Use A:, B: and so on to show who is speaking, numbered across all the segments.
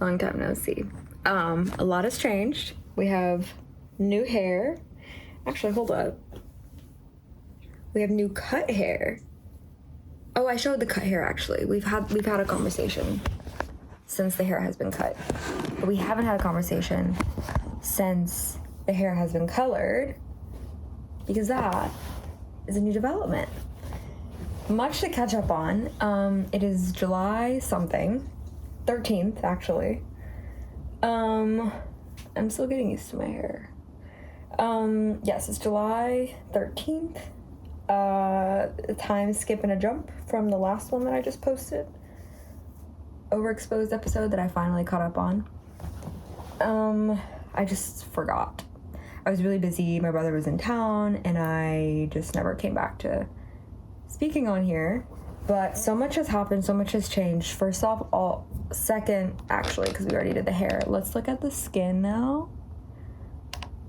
A: Long time no see. A lot has changed. We have new hair. Actually, hold up. We have new cut hair. Oh, I showed the cut hair actually. We've had a conversation since the hair has been cut. But we haven't had a conversation since the hair has been colored, because that is a new development. Much to catch up on. It is July something. 13th, actually. I'm still getting used to my hair. Yes, it's July 13th. A time skip and a jump from the last one that I just posted. OverExposed episode that I finally caught up on. I just forgot. I was really busy. My brother was in town, and I just never came back to speaking on here. But so much has happened, so much has changed. First off, second, actually, because we already did the hair, let's look at the skin now.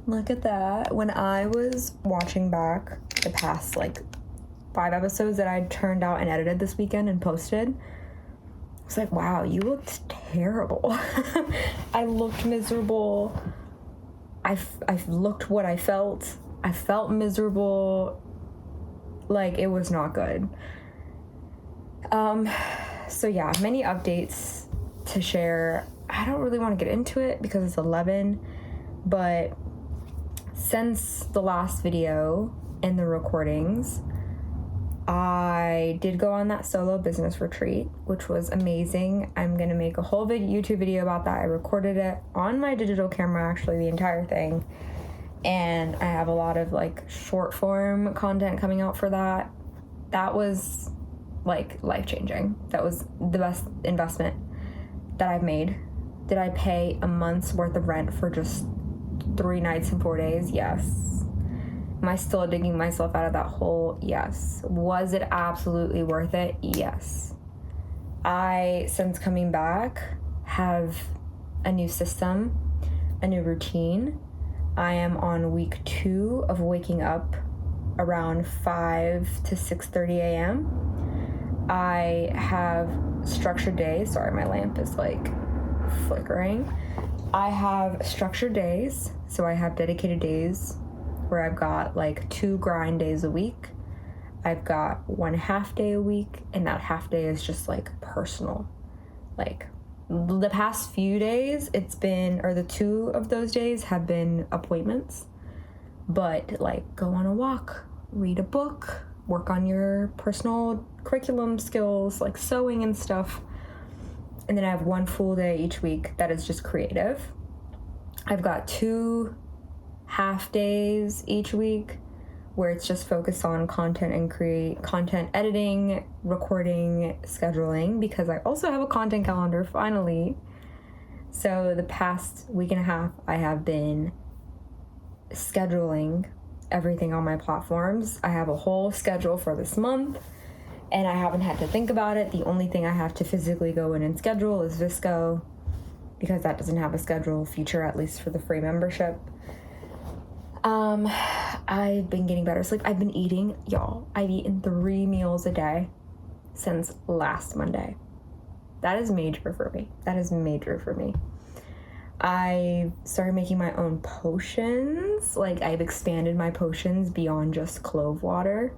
A: Look at that. When I was watching back the past, 5 episodes that I turned out and edited this weekend and posted, I was like, wow, you looked terrible. I looked miserable. I looked what I felt. I felt miserable. It was not good. So yeah, many updates to share. I don't really want to get into it because it's 11, but since the last video and the recordings, I did go on that solo business retreat, which was amazing. I'm going to make a whole YouTube video about that. I recorded it on my digital camera, actually, the entire thing. And I have a lot of short form content coming out for that. That was life-changing. That was the best investment that I've made. Did I pay a month's worth of rent for just 3 nights and 4 days? Yes. Am I still digging myself out of that hole? Yes. Was it absolutely worth it? Yes. I, since coming back, have a new system, a new routine. I am on week 2 of waking up around 5 to 6:30 a.m. I have structured days. Sorry, my lamp is flickering. I have structured days. So I have dedicated days where I've got 2 grind days a week. I've got 1 half day a week, and that half day is just personal. The past few days, the 2 of those days have been appointments. But go on a walk, read a book, work on your personal curriculum skills, sewing and stuff. And then I have 1 full day each week that is just creative. I've got 2 half days each week where it's just focused on content and content editing, recording, scheduling, because I also have a content calendar finally. So the past week and a half, I have been scheduling everything on my platforms. I have a whole schedule for this month, and I haven't had to think about it. The only thing I have to physically go in and schedule is Visco, because that doesn't have a schedule feature, at least for the free membership. I've been getting better sleep. I've been eating, y'all. I've eaten 3 meals a day since last Monday. That is major for me. I started making my own potions. I've expanded my potions beyond just clove water.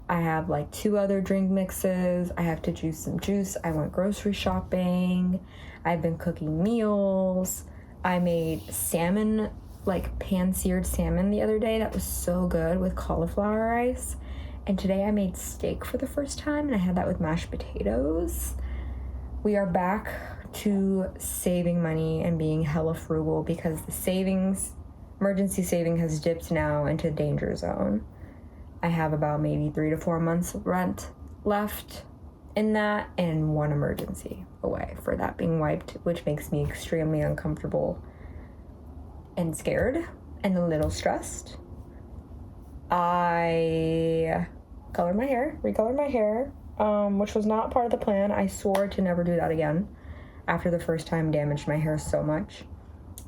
A: I have 2 other drink mixes. I have to juice some juice. I went grocery shopping. I've been cooking meals. I made salmon, pan-seared salmon the other day. That was so good with cauliflower rice. And today I made steak for the first time, and I had that with mashed potatoes. We are back to saving money and being hella frugal because the emergency saving has dipped now into danger zone. I have about maybe 3 to 4 months of rent left in that, and 1 emergency away for that being wiped, which makes me extremely uncomfortable and scared and a little stressed. I recolored my hair, which was not part of the plan. I swore to never do that again after the first time damaged my hair so much.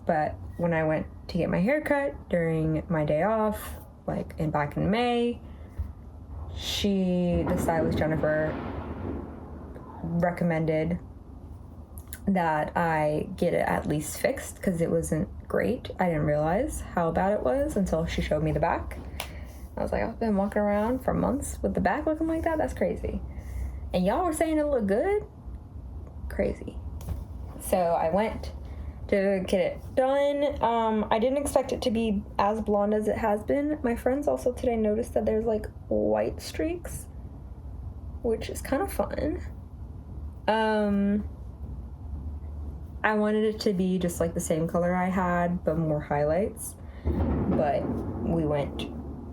A: But when I went to get my hair cut during my day off, back in May, the stylist Jennifer recommended that I get it at least fixed because it wasn't great. I didn't realize how bad it was until she showed me the back. I was like, I've been walking around for months with the back looking like that? That's crazy. And y'all were saying it looked good? Crazy. So I went to get it done. I didn't expect it to be as blonde as it has been. My friends also today noticed that there's like white streaks, which is kind of fun. I wanted it to be just like the same color I had, but more highlights. But we went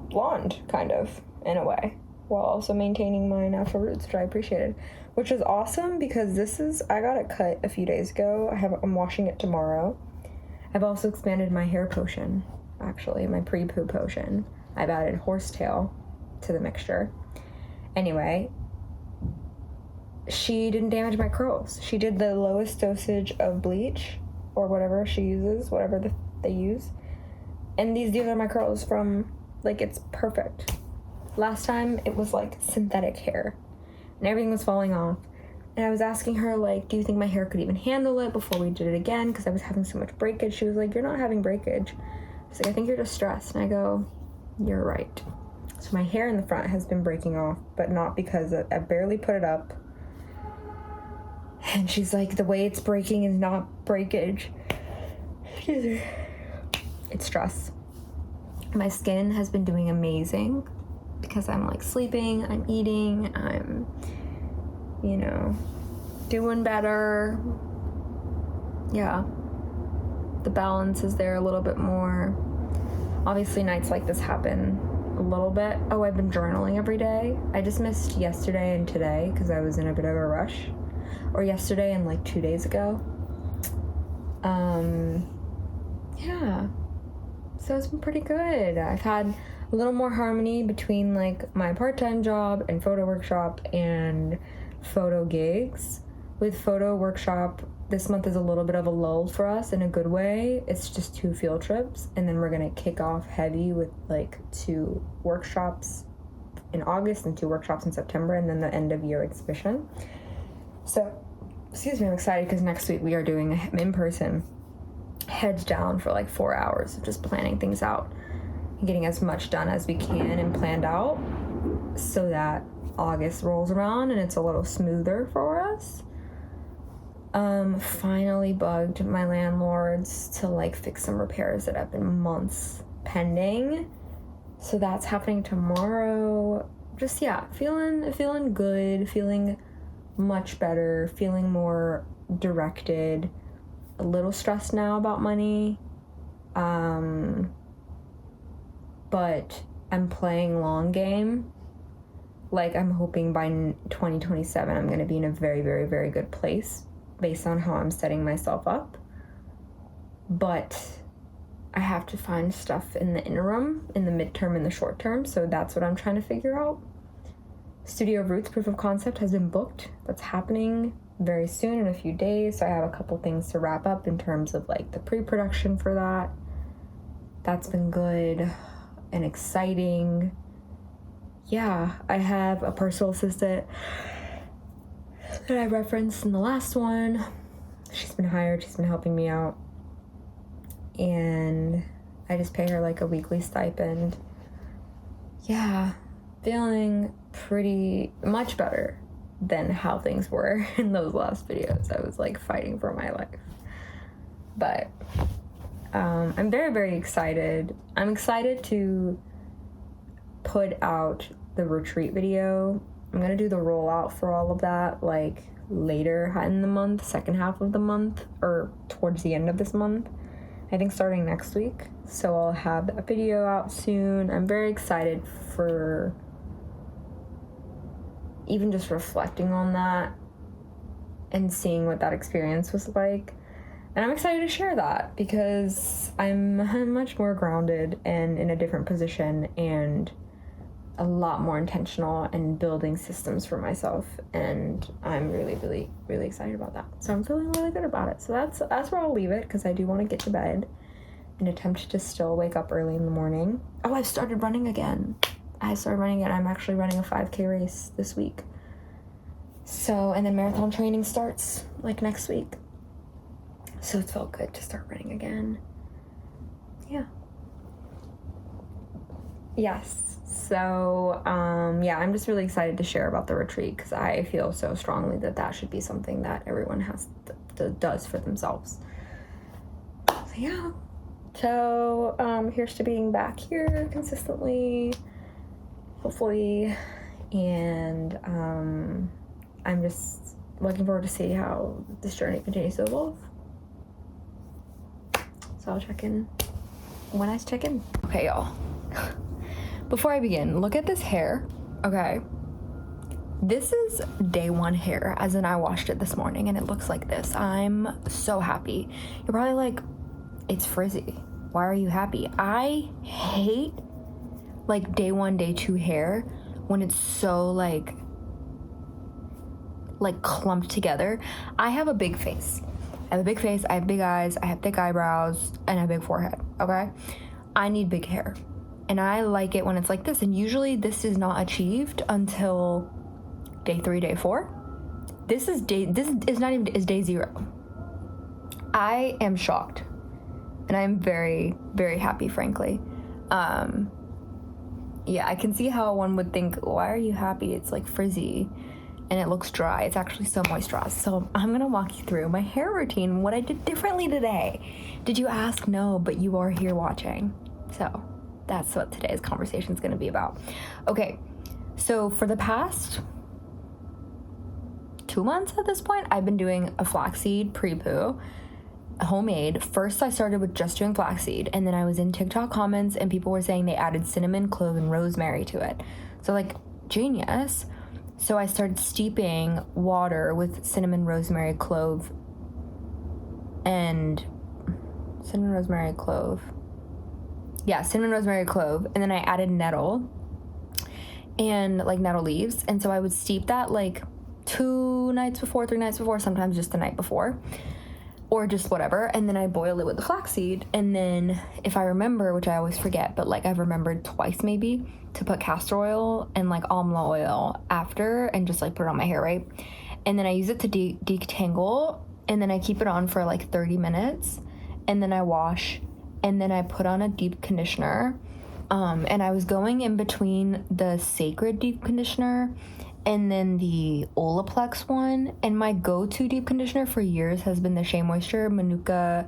A: blonde, kind of, in a way, while also maintaining my natural roots, which I appreciated. Which is awesome because I got it cut a few days ago. I'm washing it tomorrow. I've also expanded my hair potion, actually, my pre-poo potion. I've added horsetail to the mixture. Anyway, she didn't damage my curls. She did the lowest dosage of bleach or whatever she uses, whatever they use. And these are my curls from, like, it's perfect. Last time it was like synthetic hair and everything was falling off. And I was asking her, like, do you think my hair could even handle it before we did it again? Because I was having so much breakage. She was like, you're not having breakage. I was like, I think you're just stressed. And I go, you're right. So my hair in the front has been breaking off, but not because I barely put it up. And she's like, the way it's breaking is not breakage. It's stress. My skin has been doing amazing because I'm like sleeping, I'm eating, I'm, doing better. Yeah. The balance is there a little bit more. Obviously nights like this happen a little bit. Oh, I've been journaling every day. I just missed yesterday and today because I was in a bit of a rush. Or yesterday and like 2 days ago. Yeah. So it's been pretty good. I've had a little more harmony between like my part-time job and photo workshop and photo gigs. With photo workshop, this month is a little bit of a lull for us in a good way. It's just 2 field trips, and then we're gonna kick off heavy with like 2 workshops in August and 2 workshops in September, and then the end of year exhibition. So, I'm excited because next week we are doing an in-person heads down for like 4 hours of just planning things out and getting as much done as we can and planned out so that August rolls around and it's a little smoother for us. Finally bugged my landlords to like fix some repairs that have been months pending. So that's happening tomorrow. Just, feeling good, feeling much better, feeling more directed, a little stressed now about money, but I'm playing long game. Like, I'm hoping by 2027 I'm going to be in a very, very, very good place based on how I'm setting myself up. But I have to find stuff in the interim, in the midterm, in the short term, so that's what I'm trying to figure out. Studio Roots proof of concept has been booked. That's happening very soon in a few days. So I have a couple things to wrap up in terms of like the pre-production for that. That's been good and exciting. Yeah, I have a personal assistant that I referenced in the last one. She's been hired. She's been helping me out. And I just pay her like a weekly stipend. Yeah, feeling pretty much better than how things were in those last videos. I was like fighting for my life. But I'm very, very excited. I'm excited to put out the retreat video. I'm gonna do the rollout for all of that like later in the month, second half of the month, or towards the end of this month. I think starting next week. So I'll have that video out soon. I'm very excited for even just reflecting on that and seeing what that experience was like. And I'm excited to share that because I'm much more grounded and in a different position and a lot more intentional and building systems for myself. And I'm really, really, really excited about that. So I'm feeling really good about it. So that's where I'll leave it because I do want to get to bed and attempt to still wake up early in the morning. Oh, I've started running again. I'm actually running a 5K race this week. So, and then marathon training starts like next week. So it felt good to start running again. Yeah. Yes. So, yeah, I'm just really excited to share about the retreat because I feel so strongly that should be something that everyone does for themselves. So, yeah. So, here's to being back here consistently, hopefully, and I'm just looking forward to see how this journey continues to evolve. So I'll check in when I check in. Okay, y'all. Before I begin, look at this hair, okay? This is day one hair, as in I washed it this morning, and it looks like this. I'm so happy. You're probably like, it's frizzy. Why are you happy? I hate, like, day one, day two hair when it's so, like clumped together. I have a big face. I have big eyes, I have thick eyebrows, and a big forehead, okay? I need big hair. And I like it when it's like this. And usually this is not achieved until day 3, day 4. This is day 0. I am shocked. And I'm very, very happy, frankly. Yeah, I can see how one would think, why are you happy? It's like frizzy and it looks dry. It's actually so moisturized. So I'm gonna walk you through my hair routine, what I did differently today. Did you ask? No, but you are here watching. So that's what today's conversation is going to be about. Okay, so for the past 2 months at this point, I've been doing a flaxseed pre-poo, homemade. First, I started with just doing flaxseed, and then I was in TikTok comments, and people were saying they added cinnamon, clove, and rosemary to it. So, like, genius. So I started steeping water with cinnamon, rosemary, clove, and cinnamon, rosemary, clove, and then I added nettle and like nettle leaves, and so I would steep that like 2 nights before, 3 nights before, sometimes just the night before, or just whatever, and then I boil it with the flaxseed, and then if I remember, which I always forget, but like I've remembered twice maybe, to put castor oil and like almond oil after and just like put it on my hair, right? And then I use it to detangle, and then I keep it on for like 30 minutes, and then I wash, and then I put on a deep conditioner, and I was going in between the Sacred deep conditioner and then the Olaplex one, and my go-to deep conditioner for years has been the Shea Moisture Manuka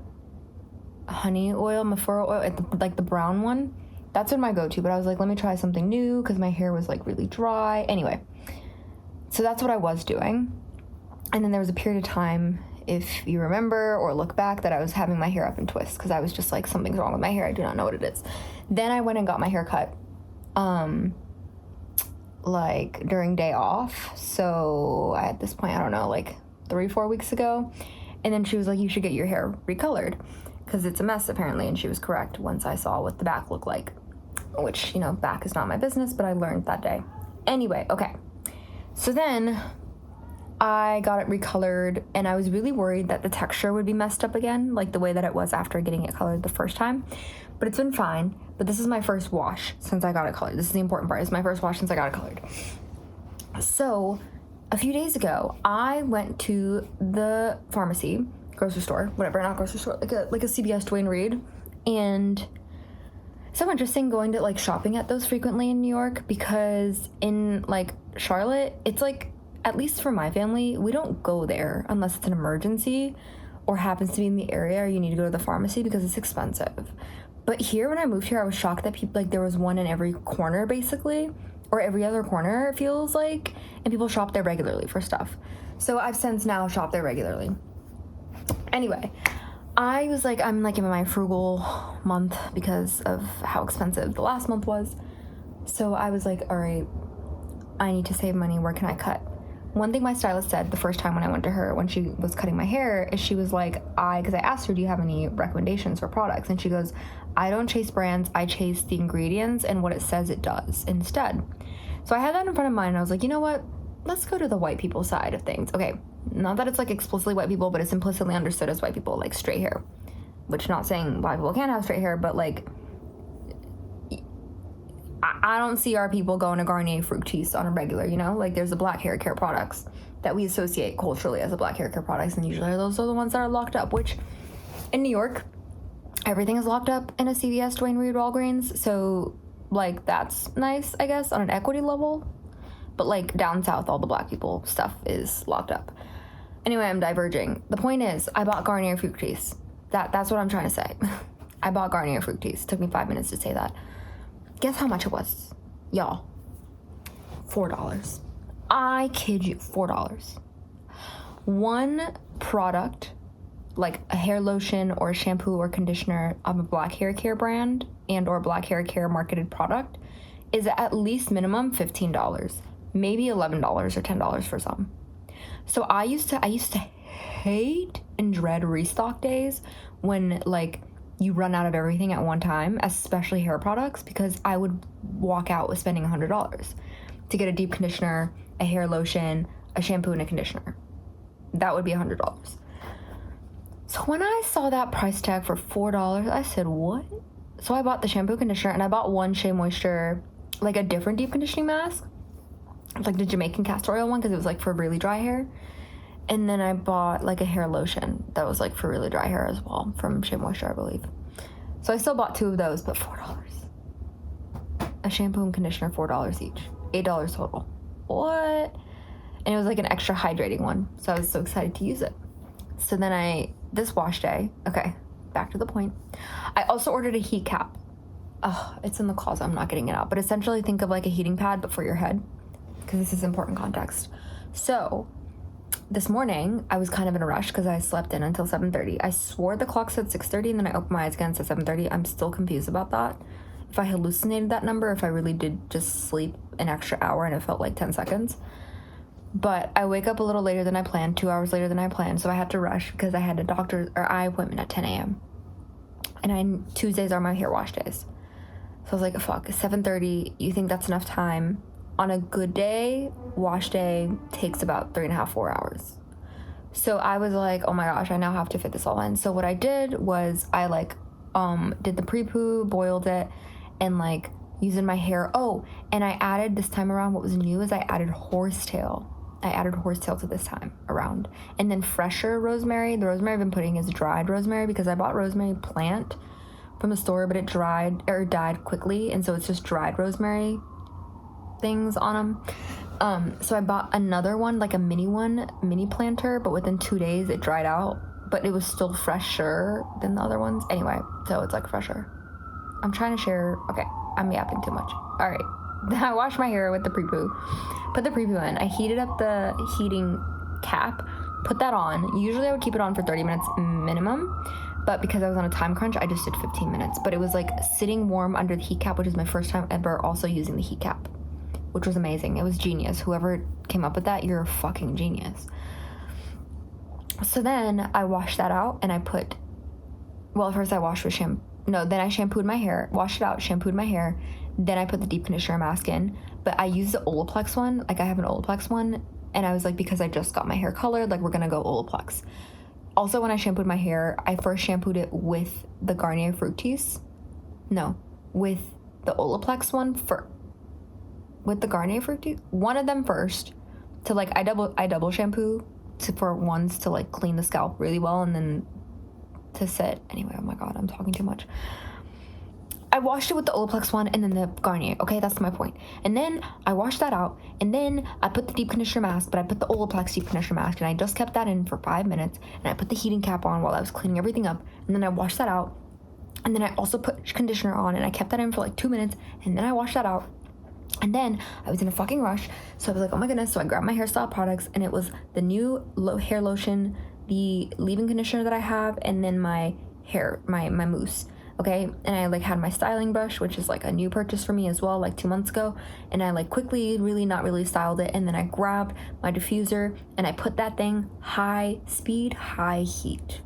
A: honey oil, Mafura oil, like the brown one. That's been my go-to, but I was like, let me try something new because my hair was like really dry. Anyway, so that's what I was doing, and then there was a period of time, if you remember or look back, that I was having my hair up in twists because I was just like, something's wrong with my hair. I do not know what it is. Then I went and got my hair cut, like during day off. So at this point, I don't know, like 3-4 weeks ago. And then she was like, you should get your hair recolored because it's a mess apparently. And she was correct once I saw what the back looked like, which, you know, back is not my business, but I learned that day. Anyway, okay. So then I got it recolored, and I was really worried that the texture would be messed up again, like the way that it was after getting it colored the first time. But it's been fine. But this is my first wash since I got it colored. This is the important part. It's my first wash since I got it colored. So a few days ago, I went to the pharmacy, grocery store, whatever, not grocery store, like a CVS Duane Reade, and so interesting going to like shopping at those frequently in New York, because in like Charlotte, it's like, at least for my family, we don't go there unless it's an emergency or happens to be in the area or you need to go to the pharmacy because it's expensive. But here, when I moved here, I was shocked that people, like, there was one in every corner basically, or every other corner, it feels like, and people shop there regularly for stuff. So I've since now shopped there regularly. Anyway, I was like, I'm like in my frugal month because of how expensive the last month was. So I was like, all right, I need to save money. Where can I cut? One thing my stylist said the first time when I went to her when she was cutting my hair is she was like, because I asked her, do you have any recommendations for products? And she goes, I don't chase brands, I chase the ingredients and what it says it does instead. So I had that in front of mine, and I was like, you know what? Let's go to the white people side of things. Okay, not that it's like explicitly white people, but it's implicitly understood as white people, like straight hair. Which, not saying white people can't have straight hair, but like, I don't see our people going to Garnier Fructis on a regular, you know? Like, there's the black hair care products that we associate culturally as the black hair care products, and usually those are the ones that are locked up, which in New York, everything is locked up in a CVS, Dwayne Reed, Walgreens. So, like, that's nice, I guess, on an equity level. But, like, down south, all the black people stuff is locked up. Anyway, I'm diverging. The point is, I bought Garnier Fructis. That's what I'm trying to say. I bought Garnier Fructis. Took me 5 minutes to say that. Guess how much it was? Y'all. $4. I kid you, $4. One product, like a hair lotion or a shampoo or conditioner of a black hair care brand and or black hair care marketed product, is at least minimum $15, maybe $11 or $10 for some. So I used to hate and dread restock days when, like, you run out of everything at one time, especially hair products, because I would walk out with spending $100 to get a deep conditioner, a hair lotion, a shampoo, and a conditioner. That would be $100. So when I saw that price tag for $4, I said, what? So I bought the shampoo, conditioner, and I bought one Shea Moisture, like a different deep conditioning mask, like the Jamaican castor oil one, because it was like for really dry hair. And then I bought like a hair lotion that was like for really dry hair as well, from Shea Moisture, I believe. So I still bought 2 of those, but $4. A shampoo and conditioner, $4 each. $8 total. What? And it was like an extra hydrating one, so I was so excited to use it. So then this wash day, okay, back to the point. I also ordered a heat cap. Oh, it's in the closet, I'm not getting it out. But essentially think of like a heating pad, but for your head, because this is important context. So this morning, I was kind of in a rush because I slept in until 7:30. I swore the clock said 6:30, and then I opened my eyes again and said 7:30. I'm still confused about that. If I hallucinated that number, if I really did just sleep an extra hour and it felt like 10 seconds. But I wake up a little later than I planned, 2 hours later than I planned, so I had to rush because I had a doctor's or eye appointment at 10 a.m. And Tuesdays are my hair wash days. So I was like, fuck, 7:30, you think that's enough time? On a good day, wash day takes about 3.5, 4 hours. So I was like, oh my gosh, I now have to fit this all in. So what I did was I did the pre-poo, boiled it, and like using my hair. Oh, and I added this time around, what was new is I added horsetail. I added horsetail to this time around. And then fresher rosemary. The rosemary I've been putting is dried rosemary because I bought rosemary plant from the store, but it died quickly. And so it's just dried rosemary things on them. So I bought another one, like a mini planter, but within 2 days it dried out, but it was still fresher than the other ones. Anyway, so it's like fresher. I'm trying to share. Okay, I'm yapping too much. All right. I washed my hair with the pre-poo. Put the pre-poo in. I heated up the heating cap, put that on. Usually I would keep it on for 30 minutes minimum, but because I was on a time crunch, I just did 15 minutes. But it was like sitting warm under the heat cap, which is my first time ever also using the heat cap, which was amazing. It was genius. Whoever came up with that, you're a fucking genius. So then I washed that out and first I washed with shampoo. No, then I shampooed my hair, washed it out, shampooed my hair. Then I put the deep conditioner mask in, but I used the Olaplex one. Like I have an Olaplex one, and I was like, because I just got my hair colored, like we're gonna go Olaplex. Also, when I shampooed my hair, I first shampooed it with the Garnier Fructis. No, with the Olaplex one with the Garnier Fructis. One of them first to like, I double shampoo for ones to like clean the scalp really well and then to sit. Anyway, oh my God, I'm talking too much. I washed it with the Olaplex one and then the Garnier. Okay, that's my point. And then I washed that out, and then I put the deep conditioner mask, but I put the Olaplex deep conditioner mask, and I just kept that in for 5 minutes, and I put the heating cap on while I was cleaning everything up, and then I washed that out, and then I also put conditioner on, and I kept that in for like 2 minutes, and then I washed that out. And then I was in a fucking rush, so I was like, oh my goodness. So I grabbed my hairstyle products, and it was the new hair lotion, the leave-in conditioner that I have, and then my hair, my mousse. Okay, and I like had my styling brush, which is like a new purchase for me as well, like 2 months ago, and I like quickly, really not really styled it, and then I grabbed my diffuser and I put that thing high speed, high heat,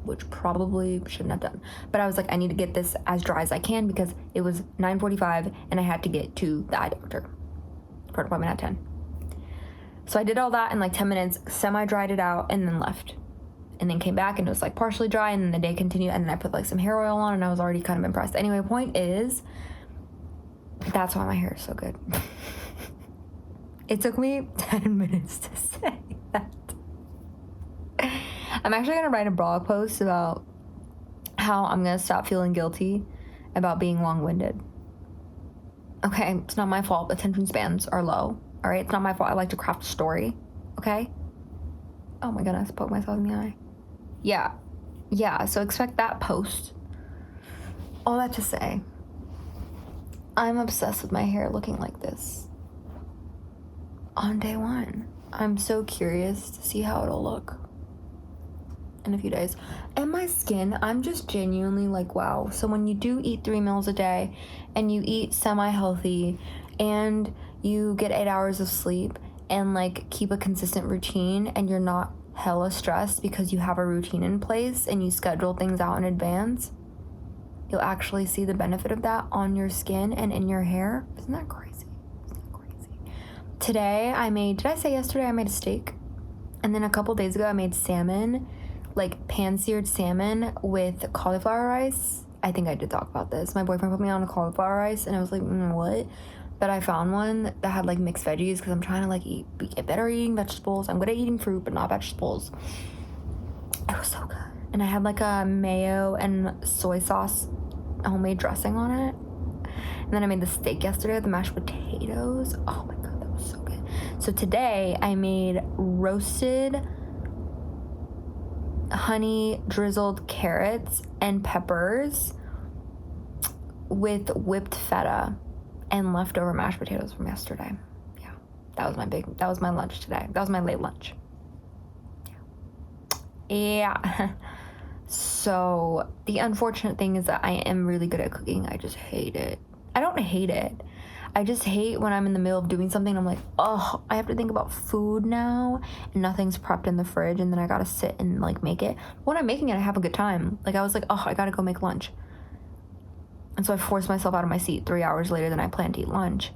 A: which probably shouldn't have done, but I was like, I need to get this as dry as I can because it was 9:45 and I had to get to the eye doctor for an appointment at 10. So I did all that in like 10 minutes, semi-dried it out, and then left. And then came back and it was like partially dry, and then the day continued, and then I put like some hair oil on, and I was already kind of impressed. Anyway, point is, that's why my hair is so good. It took me 10 minutes to say that. I'm actually gonna write a blog post about how I'm gonna stop feeling guilty about being long-winded. Okay, it's not my fault attention spans are low, all right? It's not my fault I like to craft a story, okay? Oh my goodness, poke myself in the eye. Yeah, so expect that post. All that to say, I'm obsessed with my hair looking like this on day one. I'm so curious to see how it'll look in a few days. And my skin, I'm just genuinely like, wow. So when you do eat 3 meals a day and you eat semi-healthy and you get 8 hours of sleep and like keep a consistent routine and you're not hella stressed because you have a routine in place and you schedule things out in advance, you'll actually see the benefit of that on your skin and in your hair. Isn't that crazy? Today did I say yesterday I made a steak? And then a couple days ago I made salmon, like pan-seared salmon with cauliflower rice. I think I did talk about this. My boyfriend put me on a cauliflower rice and I was like, what? But I found one that had like mixed veggies because I'm trying to like get better at eating vegetables. I'm good at eating fruit, but not vegetables. It was so good. And I had like a mayo and soy sauce homemade dressing on it. And then I made the steak yesterday with the mashed potatoes. Oh my God, that was so good. So today I made roasted honey drizzled carrots and peppers with whipped feta and leftover mashed potatoes from yesterday. Yeah, that was my lunch today. That was my late lunch. Yeah. So the unfortunate thing is that I am really good at cooking. I just hate it. I don't hate it. I just hate when I'm in the middle of doing something and I'm like, oh, I have to think about food now and nothing's prepped in the fridge and then I gotta sit and like make it. When I'm making it, I have a good time. Like I was like, oh, I gotta go make lunch. And so I forced myself out of my seat 3 hours later than I planned to eat lunch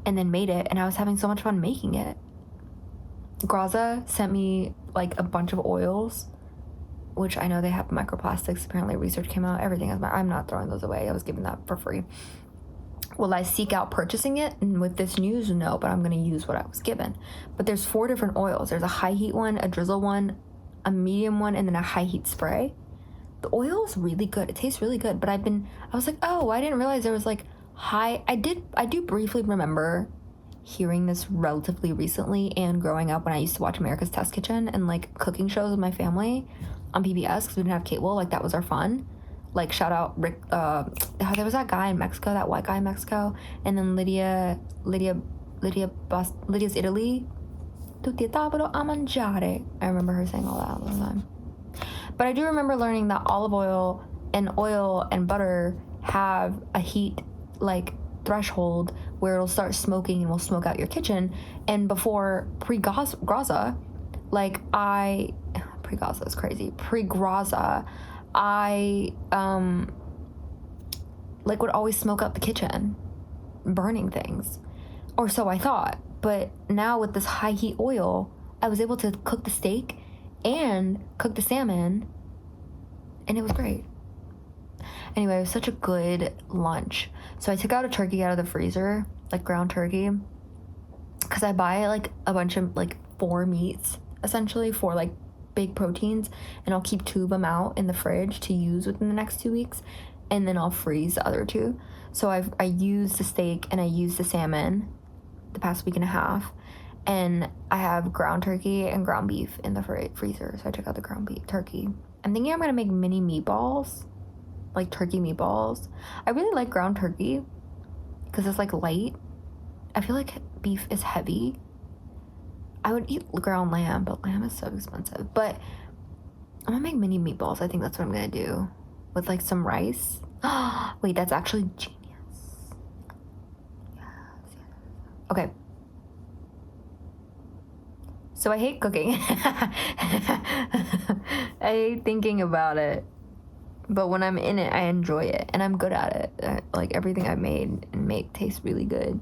A: and then made it, and I was having so much fun making it. Graza sent me like a bunch of oils, which I know they have microplastics. Apparently research came out, everything is I'm not throwing those away. I was given that for free. Will I seek out purchasing it? And with this news, no, but I'm going to use what I was given. But there's 4 different oils. There's a high heat one, a drizzle one, a medium one, and then a high heat spray. The oil is really good. It tastes really good. But I was like, oh, I didn't realize there was like I do briefly remember hearing this relatively recently and growing up when I used to watch America's Test Kitchen and like cooking shows with my family on PBS because we didn't have cable. Like that was our fun. Like shout out Rick, there was that guy in Mexico, that white guy in Mexico, and then Lydia's Italy. Tutti tavolo a mangiare. I remember her saying all that all the time. But I do remember learning that olive oil and butter have a heat like threshold where it'll start smoking and will smoke out your kitchen. And before pre-Graza, pre-Graza is crazy. Pre-Graza, I would always smoke up the kitchen, burning things, or so I thought. But now with this high heat oil, I was able to cook the steak and cook the salmon, and it was great. Anyway, it was such a good lunch. So I took out a turkey out of the freezer, like ground turkey, because I buy like a bunch of like 4 meats, essentially 4 like big proteins, and I'll keep 2 of them out in the fridge to use within the next 2 weeks, and then I'll freeze the other 2. So I used the steak and I used the salmon the past week and a half, and I have ground turkey and ground beef in the freezer. So I took out the ground beef turkey. I'm thinking I'm gonna make mini meatballs, like turkey meatballs. I really like ground turkey because it's like light. I feel like beef is heavy. I would eat ground lamb, but lamb is so expensive. But I'm gonna make mini meatballs. I think that's what I'm gonna do with like some rice. Wait, that's actually genius. Yes. Okay. So I hate cooking. I hate thinking about it. But when I'm in it, I enjoy it. And I'm good at it. Like everything I've made and make tastes really good.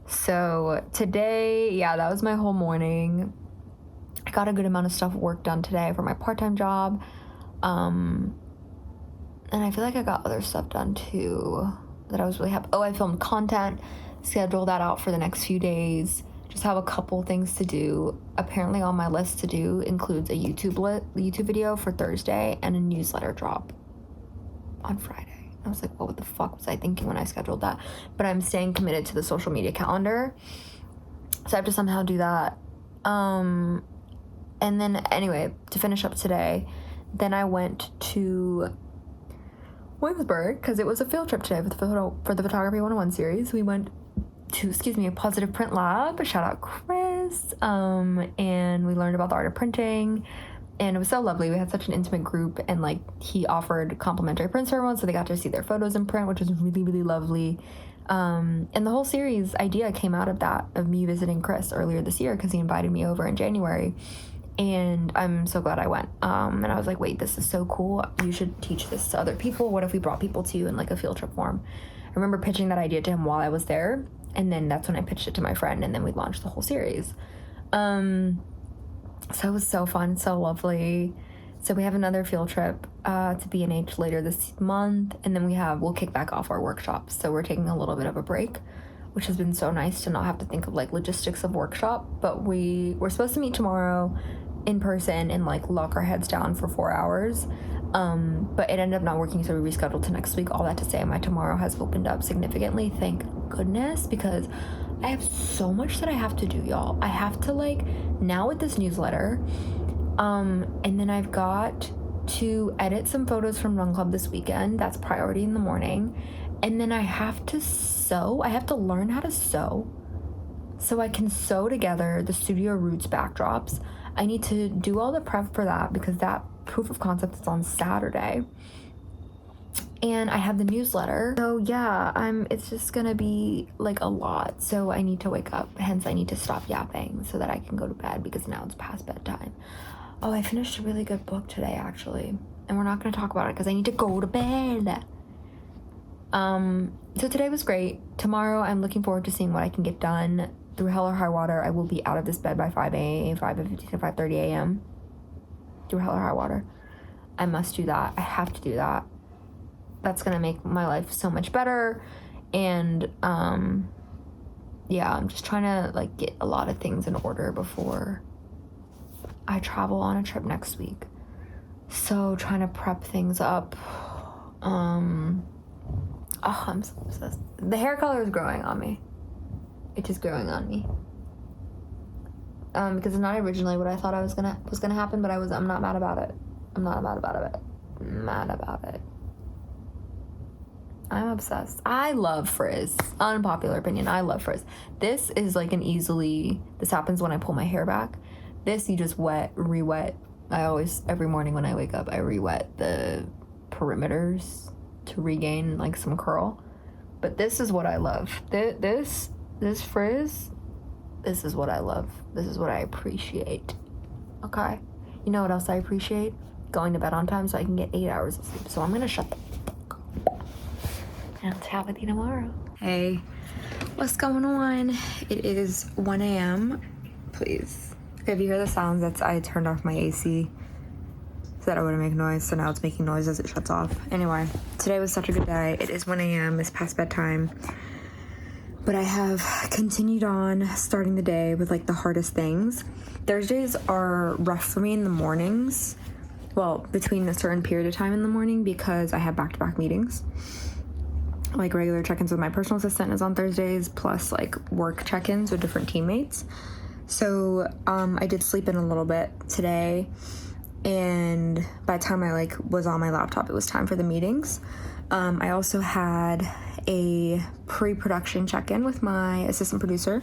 A: So today, yeah, that was my whole morning. I got a good amount of stuff work done today for my part-time job. And I feel like I got other stuff done too that I was really happy. Oh, I filmed content, scheduled that out for the next few days. Just have a couple things to do. Apparently on my list to do includes a YouTube video for Thursday and a newsletter drop on Friday. I was like, what the fuck was I thinking when I scheduled that? But I'm staying committed to the social media calendar, so I have to somehow do that. And then anyway, to finish up today, then I went to Williamsburg because it was a field trip today for the Photography 101 series. We went to, a Positive Print Lab. Shout out Chris. And we learned about the art of printing, and it was so lovely. We had such an intimate group, and like he offered complimentary prints for everyone, so they got to see their photos in print, which was really, really lovely. And the whole series idea came out of that, of me visiting Chris earlier this year because he invited me over in January, and I'm so glad I went. And I was like, wait, this is so cool. You should teach this to other people. What if we brought people to you in like a field trip form? I remember pitching that idea to him while I was there, and then that's when I pitched it to my friend, and then we launched the whole series. So it was so fun, so lovely. So we have another field trip to B&H later this month, and then we'll kick back off our workshops. So we're taking a little bit of a break, which has been so nice to not have to think of like logistics of workshop. But we're supposed to meet tomorrow in person and like lock our heads down for 4 hours. But it ended up not working, so we rescheduled to next week. All that to say, my tomorrow has opened up significantly, thank goodness, because I have so much that I have to do, y'all. I have to like, now with this newsletter, and then I've got to edit some photos from Run Club this weekend. That's priority in the morning. And then I have to sew. I have to learn how to sew so I can sew together the Studio Roots backdrops. I need to do all the prep for that because that proof of concept is on Saturday. And I have the newsletter. So yeah, it's just gonna be like a lot. So I need to wake up, hence I need to stop yapping so that I can go to bed because now it's past bedtime. Oh, I finished a really good book today actually. And we're not gonna talk about it because I need to go to bed. So today was great. Tomorrow I'm looking forward to seeing what I can get done. Through hell or high water, I will be out of this bed by 5:30 a.m. Through hell or high water. I must do that. I have to do that. That's gonna make my life so much better. And yeah, I'm just trying to like get a lot of things in order before I travel on a trip next week. So trying to prep things up. Oh, I'm so obsessed. The hair color is growing on me. It is growing on me. Because it's not originally what I thought was gonna happen, but I'm not mad about it. I'm mad about it. I'm obsessed. I love frizz. Unpopular opinion, I love frizz. This is like this happens when I pull my hair back. This, you just re-wet. Every morning when I wake up, I re-wet the perimeters to regain like some curl. But this is what I love. This frizz, this is what I love. This is what I appreciate. Okay? You know what else I appreciate? Going to bed on time so I can get 8 hours of sleep. So I'm gonna shut the fuck up. And I'll chat with you tomorrow. Hey, what's going on? It is 1 a.m. Please. If you hear the sounds, I turned off my AC so that it wouldn't make noise. So now it's making noise as it shuts off. Anyway, today was such a good day. It is 1 a.m. It's past bedtime. But I have continued on starting the day with like the hardest things. Thursdays are rough for me in the mornings. Well, between a certain period of time in the morning because I have back-to-back meetings. Like regular check-ins with my personal assistant is on Thursdays, plus like work check-ins with different teammates. So I did sleep in a little bit today, and by the time I was on my laptop, it was time for the meetings. I also had a pre-production check-in with my assistant producer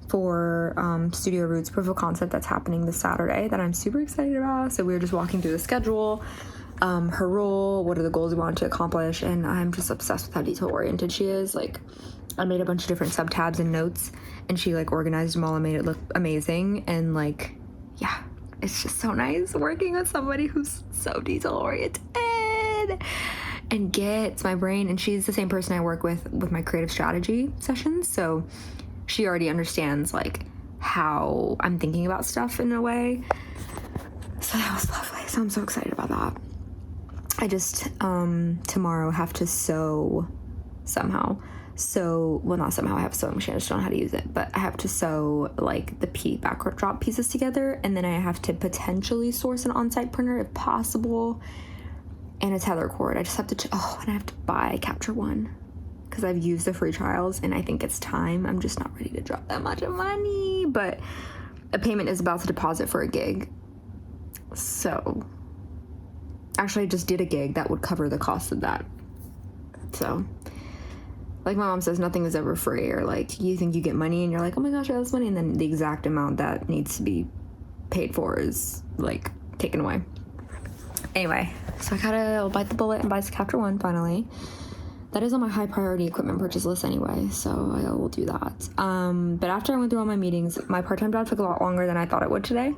A: for Studio Roots proof of concept that's happening this Saturday that I'm super excited about. So we were just walking through the schedule, her role, what are the goals we want to accomplish, and I'm just obsessed with how detail-oriented she is. Like, I made a bunch of different sub-tabs and notes, and she organized them all and made it look amazing. And yeah, it's just so nice working with somebody who's so detail-oriented and gets my brain. And she's the same person I work with my creative strategy sessions, so she already understands how I'm thinking about stuff in a way. So that was lovely. So I'm so excited about that. I just tomorrow have to sew somehow. Well, not somehow, I have a sewing machine, I just don't know how to use it, but I have to sew the backdrop pieces together, and then I have to potentially source an on-site printer if possible. and a tether cord. I just have to, and I have to buy Capture One because I've used the free trials and I think it's time. I'm just not ready to drop that much of money, but a payment is about to deposit for a gig. So actually I just did a gig that would cover the cost of that. So like my mom says, nothing is ever free, or like you think you get money and you're like, oh my gosh, I have this money, and then the exact amount that needs to be paid for is like taken away. Anyway, so I gotta bite the bullet and buy Capture One finally. That is on my high priority equipment purchase list anyway, so I will do that. But after I went through all my meetings, my part-time job took a lot longer than I thought it would today.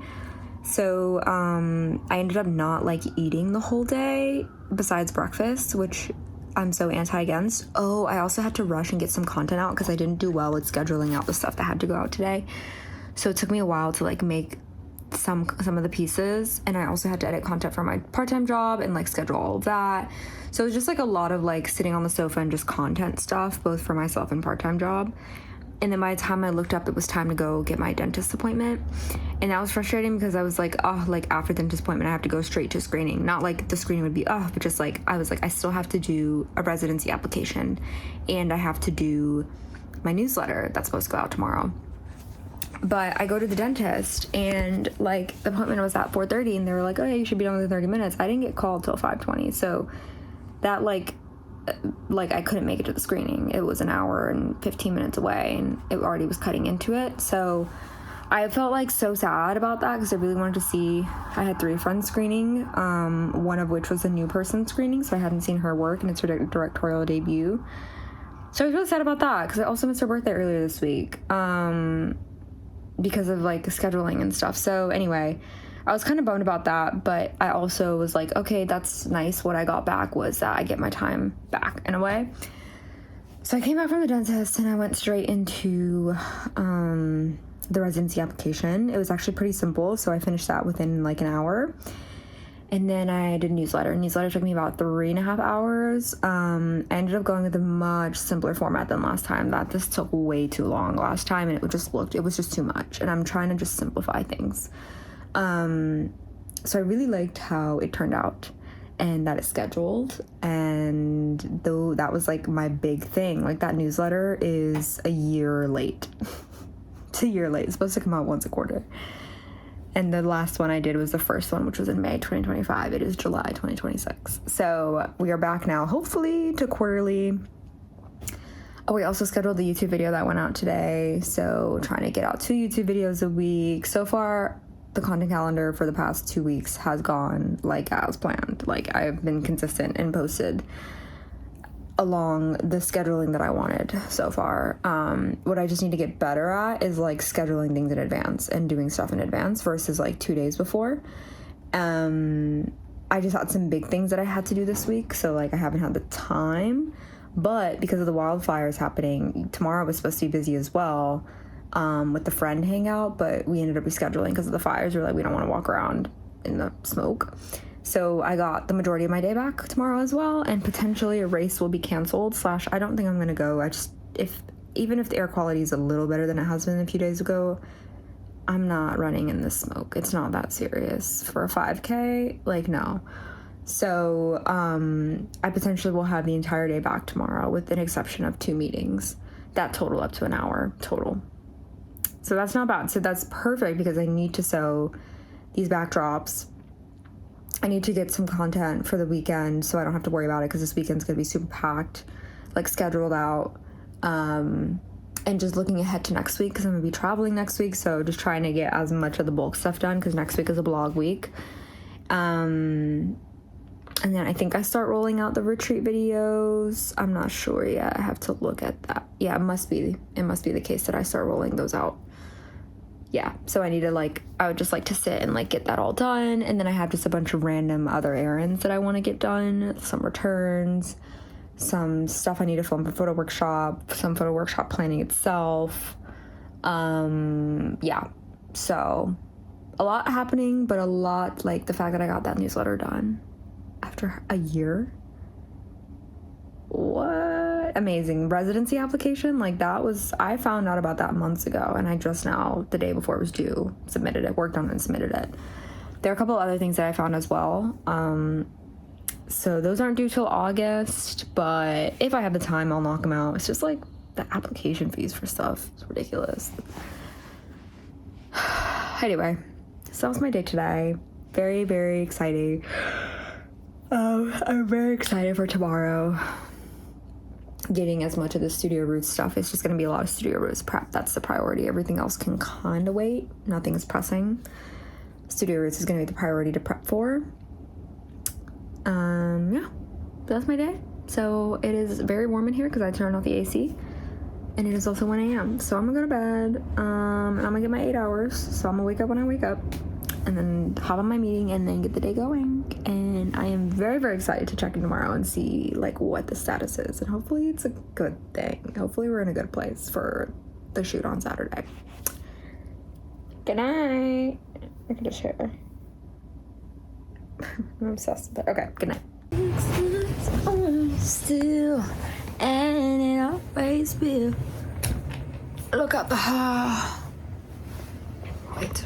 A: So I ended up not like eating the whole day besides breakfast, which I'm so against. Oh, I also had to rush and get some content out because I didn't do well with scheduling out the stuff that had to go out today. So it took me a while to like make some of the pieces, and I also had to edit content for my part-time job and like schedule all of that. So it was just like a lot of like sitting on the sofa and just content stuff, both for myself and part-time job. And then by the time I looked up, it was time to go get my dentist appointment. And that was frustrating because I was like, like after the dentist appointment, I have to go straight to screening. Not like the screening would be, but just like, I was like, I still have to do a residency application and I have to do my newsletter that's supposed to go out tomorrow. But I go to the dentist and like the appointment was at 4:30 and they were like, oh yeah, you should be done within 30 minutes. I didn't get called till 5:20. So that like I couldn't make it to the screening. It was an hour and 15 minutes away and it already was cutting into it. So I felt like so sad about that because I really wanted to see. I had 3 friends screening, one of which was a new person screening, so I hadn't seen her work and it's her directorial debut. So I was really sad about that because I also missed her birthday earlier this week because of like scheduling and stuff. So anyway, I was kind of bummed about that, but I also was like, okay, that's nice. What I got back was that I get my time back in a way. So I came back from the dentist and I went straight into the residency application. It was actually pretty simple, so I finished that within like an hour. And then I did a newsletter. Newsletter took me about 3.5 hours. I ended up going with a much simpler format than last time. That just took way too long last time, and it was just too much. And I'm trying to just simplify things. So I really liked how it turned out and that it's scheduled. And though that was like my big thing, like that newsletter is a year late. It's a year late. It's supposed to come out once a quarter. And the last one I did was the first one, which was in May 2025. It is July 2026. So we are back now, hopefully, to quarterly. Oh, we also scheduled the YouTube video that went out today. So trying to get out 2 YouTube videos a week. So far, the content calendar for the past 2 weeks has gone like as planned. Like I've been consistent and posted along the scheduling that I wanted so far. What I just need to get better at is like scheduling things in advance and doing stuff in advance versus like 2 days before. I just had some big things that I had to do this week, so like I haven't had the time. But because of the wildfires happening, tomorrow was supposed to be busy as well with the friend hangout, but we ended up rescheduling because of the fires. We were like, we don't want to walk around in the smoke. So I got the majority of my day back tomorrow as well, and potentially a race will be canceled. / I don't think I'm gonna go. Even if the air quality is a little better than it has been a few days ago, I'm not running in the smoke. It's not that serious for a 5K. Like no. So I potentially will have the entire day back tomorrow, with an exception of 2 meetings that total up to an hour total. So that's not bad. So that's perfect because I need to sew these backdrops. I need to get some content for the weekend so I don't have to worry about it because this weekend's going to be super packed, like scheduled out. And just looking ahead to next week because I'm going to be traveling next week. So just trying to get as much of the bulk stuff done because next week is a blog week. And then I think I start rolling out the retreat videos. I'm not sure yet. I have to look at that. Yeah, it must be the case that I start rolling those out. Yeah, so I need to I would just like to sit and like get that all done. And then I have just a bunch of random other errands that I want to get done. Some returns, some stuff I need to film for photo workshop, some photo workshop planning itself. Yeah, so a lot happening, but a lot like the fact that I got that newsletter done after a year. What? Amazing. Residency application, like that was, I found out about that months ago, and I just now, the day before it was due, submitted it, worked on it and submitted it. There are a couple other things that I found as well. So those aren't due till August, but if I have the time, I'll knock them out. It's just like the application fees for stuff. It's ridiculous. Anyway, so that was my day today. Very, very exciting. I'm very excited for tomorrow. Getting as much of the Studio Roots stuff. It's just going to be a lot of Studio Roots prep. That's the priority. Everything else can kind of wait. Nothing's pressing. Studio Roots is going to be the priority to prep for. Yeah, that's my day. So it is very warm in here because I turned off the AC, and it is also 1 a.m. So I'm gonna go to bed, and I'm gonna get my 8 hours. So I'm gonna wake up when I wake up, and then hop on my meeting, and then get the day going. And I am very, very excited to check in tomorrow and see like what the status is, and hopefully it's a good thing. Hopefully we're in a good place for the shoot on Saturday. Good night. I could just share. I'm obsessed with it. Okay, good night. Still, and it always will. Look up. Wait.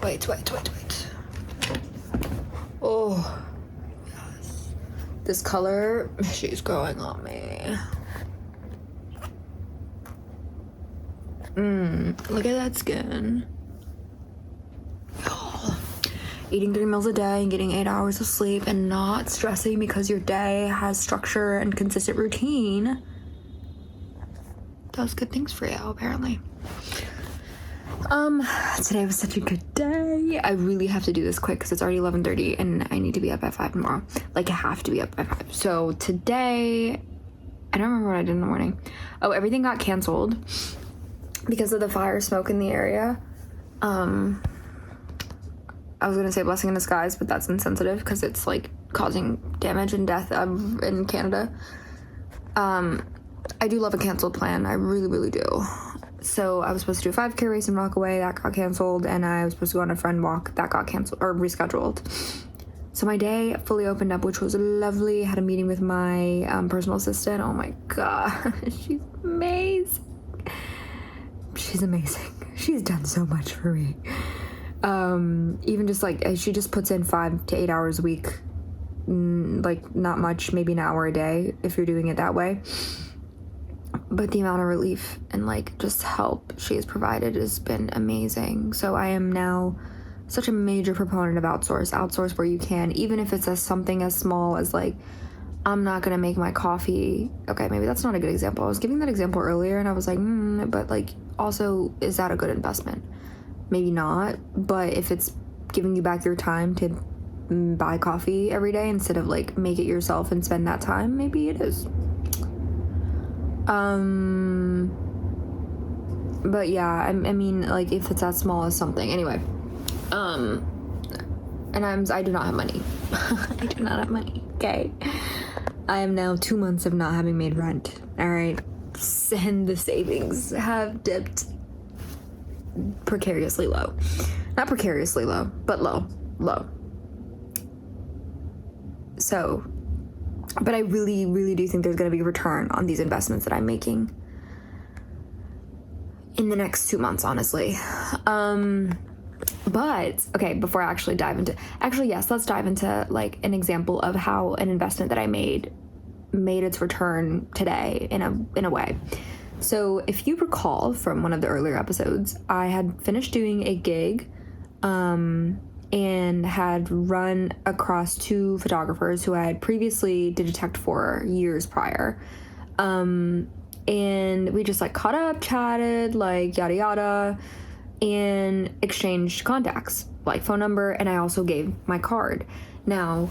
A: Oh, yes. This color, she's growing on me. Look at that skin. Eating 3 meals a day and getting 8 hours of sleep and not stressing because your day has structure and consistent routine does good things for you, apparently. Today was such a good day. I really have to do this quick because it's already 11:30 and I need to be up at 5 tomorrow. Like, I have to be up by 5. So today, I don't remember what I did in the morning. Oh, everything got canceled because of the fire smoke in the area. I was gonna say blessing in disguise, but that's insensitive because it's like causing damage and death in Canada. I do love a canceled plan. I really, really do. So I was supposed to do a 5K race in Rockaway. That got canceled. And I was supposed to go on a friend walk. That got canceled or rescheduled. So my day fully opened up, which was lovely. Had a meeting with my personal assistant. Oh my God. She's amazing. She's amazing. She's done so much for me. Even just like, she just puts in 5 to 8 hours a week. Like, not much, maybe an hour a day if you're doing it that way. But the amount of relief and like just help she has provided has been amazing. So I am now such a major proponent of outsource where you can, even if it's something as small as like, I'm not gonna make my coffee. Okay, maybe that's not a good example. I was giving that example earlier and I was like, but like, also, is that a good investment? Maybe not, but if it's giving you back your time to buy coffee every day instead of like make it yourself and spend that time, maybe it is. But yeah, I mean, like, if it's as small as something. Anyway, and I do not have money. I do not have money, okay? I am now 2 months of not having made rent, all right? And the savings have dipped precariously low. Not precariously low, but low. So, but I really, really do think there's going to be a return on these investments that I'm making in the next 2 months, honestly. But, okay, before I actually dive into... Actually, yes, let's dive into, like, an example of how an investment that I made its return today in a way. So, if you recall from one of the earlier episodes, I had finished doing a gig, and had run across 2 photographers who I had previously did a tech for years prior. And we just like caught up, chatted, like yada yada, and exchanged contacts, like phone number, and I also gave my card. Now,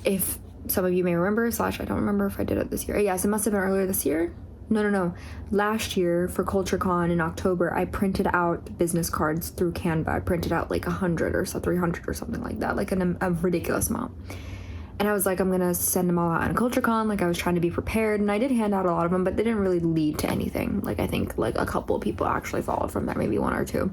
A: if some of you may remember, / I don't remember if I did it this year. Yes, it must have been earlier this year. No. Last year for CultureCon in October, I printed out business cards through Canva. I printed out like 100 or so, 300 or something like that, like a ridiculous amount. And I was like, I'm going to send them all out on CultureCon. Like, I was trying to be prepared, and I did hand out a lot of them, but they didn't really lead to anything. Like, I think like a couple of people actually followed from that, maybe 1 or 2.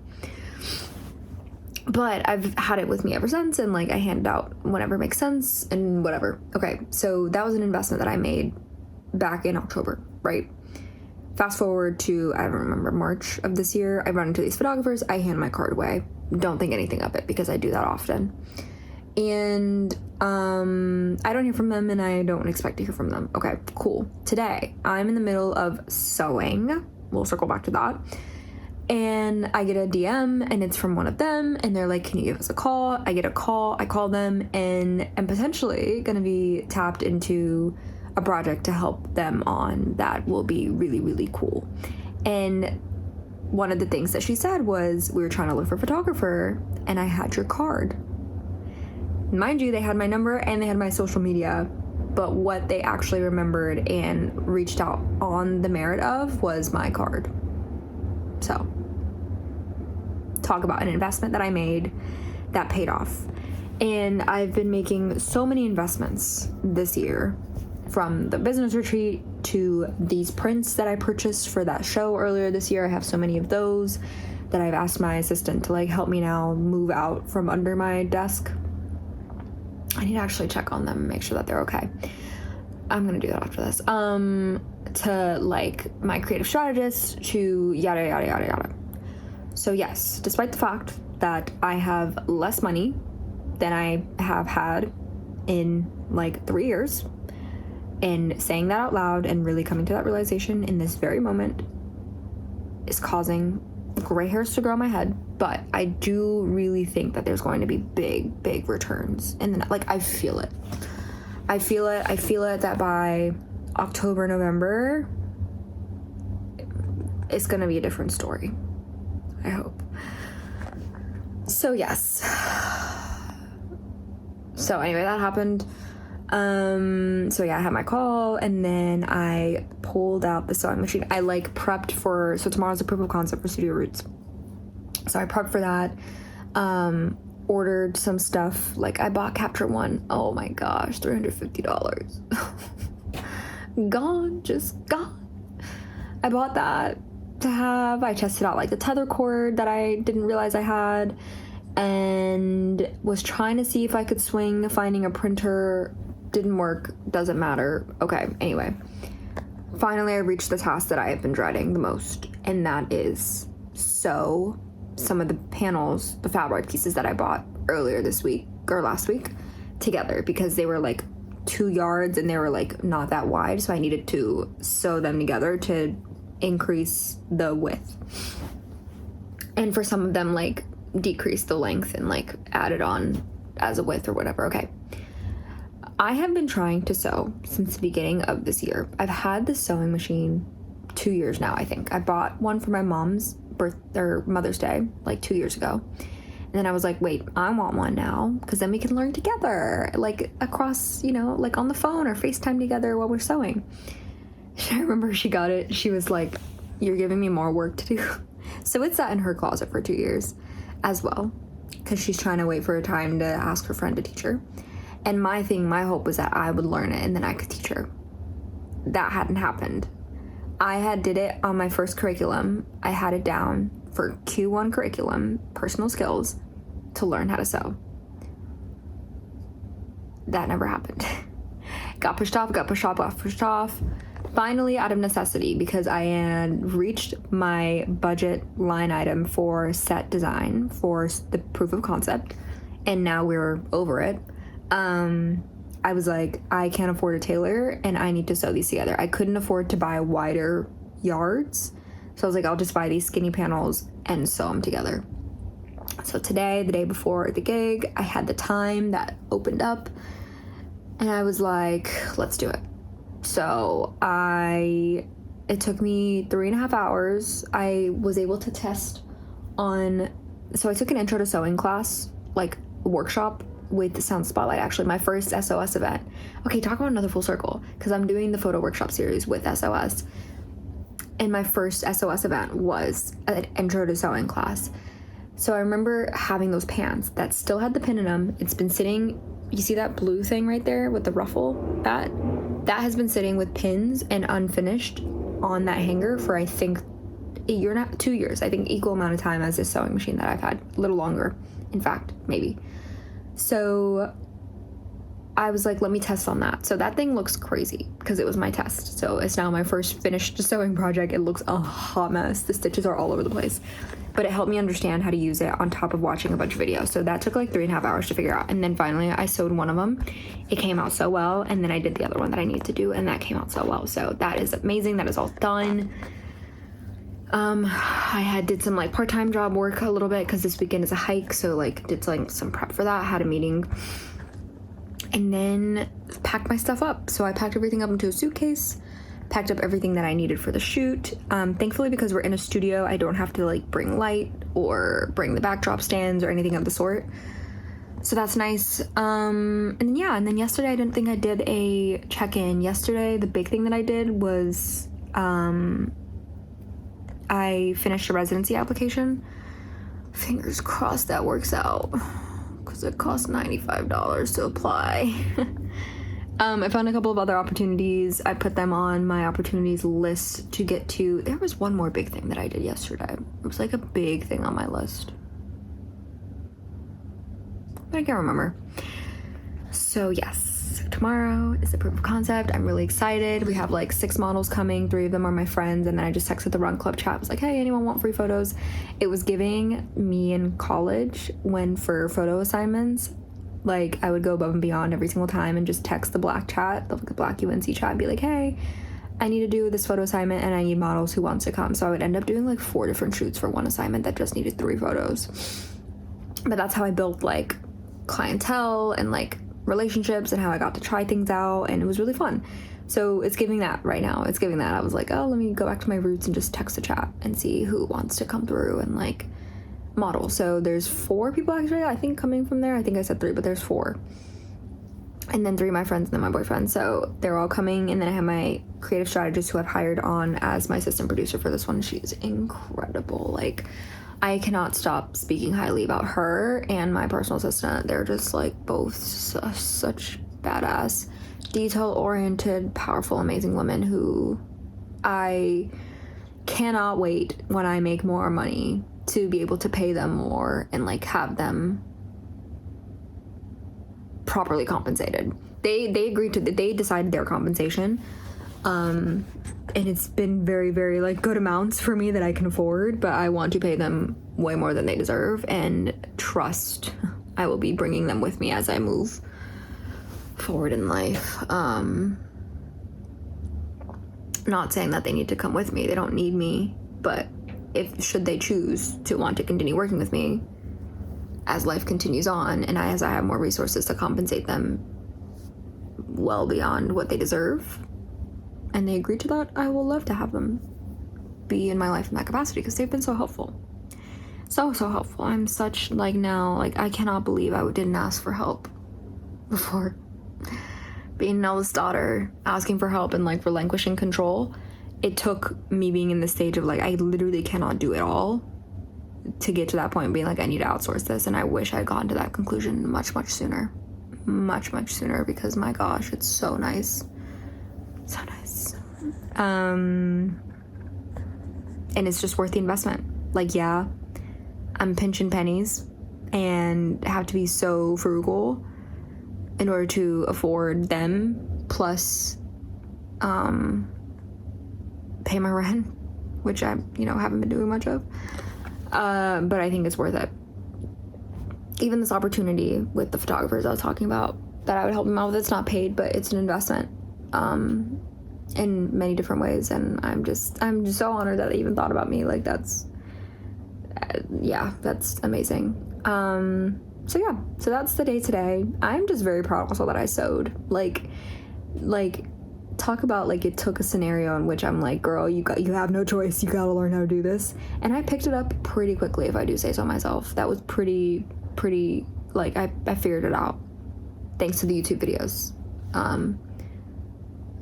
A: But I've had it with me ever since, and like I hand it out whenever it makes sense and whatever. Okay, so that was an investment that I made back in October, right? Fast forward to, I don't remember, March of this year, I run into these photographers, I hand my card away. Don't think anything of it because I do that often. And I don't hear from them, and I don't expect to hear from them. Okay, cool. Today, I'm in the middle of sewing. We'll circle back to that. And I get a DM, and it's from one of them, and they're like, can you give us a call? I get a call, I call them, and I'm potentially gonna be tapped into a project to help them on that will be really, really cool. And one of the things that she said was, we were trying to look for a photographer, and I had your card. Mind you, they had my number and they had my social media, but what they actually remembered and reached out on the merit of was my card. So, talk about an investment that I made that paid off. And I've been making so many investments this year, from the business retreat to these prints that I purchased for that show earlier this year. I have so many of those that I've asked my assistant to like help me now move out from under my desk. I need to actually check on them and make sure that they're okay. I'm gonna do that after this. To like my creative strategist, to yada yada yada yada. So yes, despite the fact that I have less money than I have had in like 3 years, and saying that out loud and really coming to that realization in this very moment is causing gray hairs to grow on my head. But I do really think that there's going to be big, big returns. And then, like, I feel it. I feel it that by October, November, it's going to be a different story. I hope. So, yes. So, anyway, that happened. So yeah, I had my call, and then I pulled out the sewing machine. I like prepped for, so tomorrow's a proof of concept for Studio Roots. So I prepped for that, ordered some stuff. Like I bought Capture One. Oh my gosh, $350. Just gone. I bought that to have. I tested out like the tether cord that I didn't realize I had, and was trying to see if I could swing finding a printer. Didn't work, doesn't matter. Okay, anyway. Finally, I reached the task that I have been dreading the most, and that is sew some of the panels, the fabric pieces that I bought earlier this week, or last week, together, because they were like 2 yards and they were like not that wide, so I needed to sew them together to increase the width. And for some of them, like, decrease the length and like add it on as a width or whatever. Okay. I have been trying to sew since the beginning of this year. I've had the sewing machine 2 years now, I think. I bought one for my mom's Mother's Day, like 2 years ago. And then I was like, wait, I want one now, because then we can learn together, like across, you know, like on the phone or FaceTime together while we're sewing. I remember she got it. She was like, you're giving me more work to do. So it sat in her closet for 2 years as well, because she's trying to wait for a time to ask her friend to teach her. And my hope was that I would learn it and then I could teach her. That hadn't happened. I did it on my first curriculum. I had it down for Q1 curriculum, personal skills, to learn how to sew. That never happened. Got pushed off. Finally, out of necessity, because I had reached my budget line item for set design for the proof of concept, and now we're over it. I was like, I can't afford a tailor and I need to sew these together. I couldn't afford to buy wider yards. So I was like, I'll just buy these skinny panels and sew them together. So today, the day before the gig, I had the time that opened up and I was like, let's do it. So it took me 3.5 hours. I was able to test so I took an intro to sewing class, like workshop, with the Sound Spotlight, actually, my first SOS event. Okay, talk about another full circle, because I'm doing the photo workshop series with SOS. And my first SOS event was an intro to sewing class. So I remember having those pants that still had the pin in them. It's been sitting, you see that blue thing right there with the ruffle? That has been sitting with pins and unfinished on that hanger for, I think, 2 years. I think equal amount of time as this sewing machine that I've had. A little longer, in fact, maybe. So I was like, let me test on that. So that thing looks crazy because it was my test. So it's now my first finished sewing project. It looks a hot mess. The stitches are all over the place. but it helped me understand how to use it on top of watching a bunch of videos. So that took like 3.5 hours to figure out. And then finally I sewed one of them. It came out so well. And then I did the other one that I needed to do, and that came out so well. So that is amazing. That is all done. I did some like part-time job work a little bit because this weekend is a hike. So like did like some prep for that, had a meeting, and then packed my stuff up. So I packed everything up into a suitcase, packed up everything that I needed for the shoot. Thankfully, because we're in a studio, I don't have to like bring light or bring the backdrop stands or anything of the sort. So that's nice. And then yesterday, I didn't think I did a check-in. Yesterday, the big thing that I did was I finished a residency application. Fingers crossed that works out, because it costs $95 to apply. I found a couple of other opportunities. I put them on my opportunities list to get to. There was one more big thing that I did yesterday. It was like a big thing on my list, but I can't remember. So yes, tomorrow is the proof of concept. I'm really excited. We have like 6 models coming. 3 of them are my friends, and then I just texted the Run Club chat. I was like, hey, anyone want free photos? It was giving me in college when for photo assignments, like I would go above and beyond every single time and just text the Black chat, the Black UNC chat, and be like, hey, I need to do this photo assignment and I need models who wants to come. So I would end up doing like 4 different shoots for one assignment that just needed 3 photos. But that's how I built like clientele and like relationships, and how I got to try things out, and it was really fun. So it's giving that right now. It's giving that. I was like, oh, let me go back to my roots and just text the chat and see who wants to come through and like model. So there's 4 people actually, I think, coming from there. I think I said 3, but there's 4. And then 3 of my friends and then my boyfriend. So they're all coming. And then I have my creative strategist who I've hired on as my assistant producer for this one. She's incredible. Like, I cannot stop speaking highly about her and my personal assistant. They're just like both such badass, detail-oriented, powerful, amazing women who I cannot wait when I make more money to be able to pay them more and like have them properly compensated. They agreed to, they decided their compensation, and it's been very, very like good amounts for me that I can afford, but I want to pay them way more than they deserve, and trust I will be bringing them with me as I move forward in life. Not saying that they need to come with me, they don't need me, but should they choose to want to continue working with me as life continues on, and as I have more resources to compensate them well beyond what they deserve, and they agree to that, I will love to have them be in my life in that capacity, because they've been so helpful. So helpful. I'm such, like, now, like, I cannot believe I didn't ask for help before. Being an eldest daughter, asking for help and, like, relinquishing control, it took me being in the stage of, like, I literally cannot do it all to get to that point, being like, I need to outsource this, and I wish I had gotten to that conclusion much sooner. Much sooner, because, my gosh, it's so nice. So nice. And it's just worth the investment. Like, yeah, I'm pinching pennies and have to be so frugal in order to afford them, plus pay my rent, which I, haven't been doing much of. But I think it's worth it. Even this opportunity with the photographers I was talking about, that I would help them out with, it's not paid, but it's an investment in many different ways, and I'm just so honored that they even thought about me. Like, that's amazing. So that's the day today. I'm just very proud also that I sewed. Like talk about, like, it took a scenario in which I'm like, girl, you have no choice, you gotta learn how to do this, and I picked it up pretty quickly, if I do say so myself. That was pretty like, I figured it out thanks to the YouTube videos.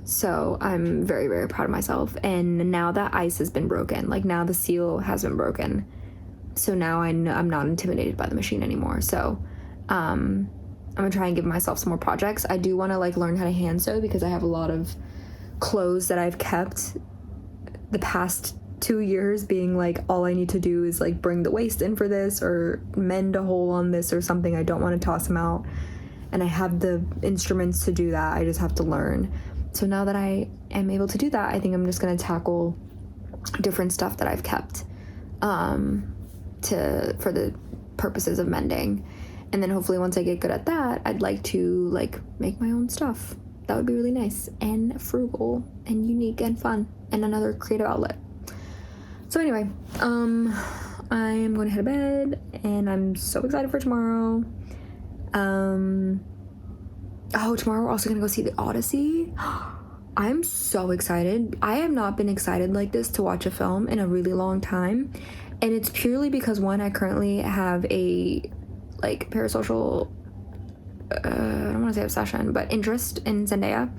A: So I'm very, very proud of myself. And now that ice has been broken, like, now the seal has been broken, so now I'm not intimidated by the machine anymore. So I'm gonna try and give myself some more projects. I do want to, like, learn how to hand sew, because I have a lot of clothes that I've kept the past 2 years being like, all I need to do is, like, bring the waist in for this, or mend a hole on this or something. I don't want to toss them out, and I have the instruments to do that. I just have to learn. So now that I am able to do that, I think I'm just going to tackle different stuff that I've kept. for the purposes of mending. And then hopefully once I get good at that, I'd like to like make my own stuff. That would be really nice and frugal and unique and fun and another creative outlet. So anyway, I am going to head to bed and I'm so excited for tomorrow. Tomorrow we're also gonna go see the Odyssey. I'm so excited. I have not been excited like this to watch a film in a really long time. And it's purely because, one, I currently have a like parasocial, I don't want to say obsession, but interest in Zendaya.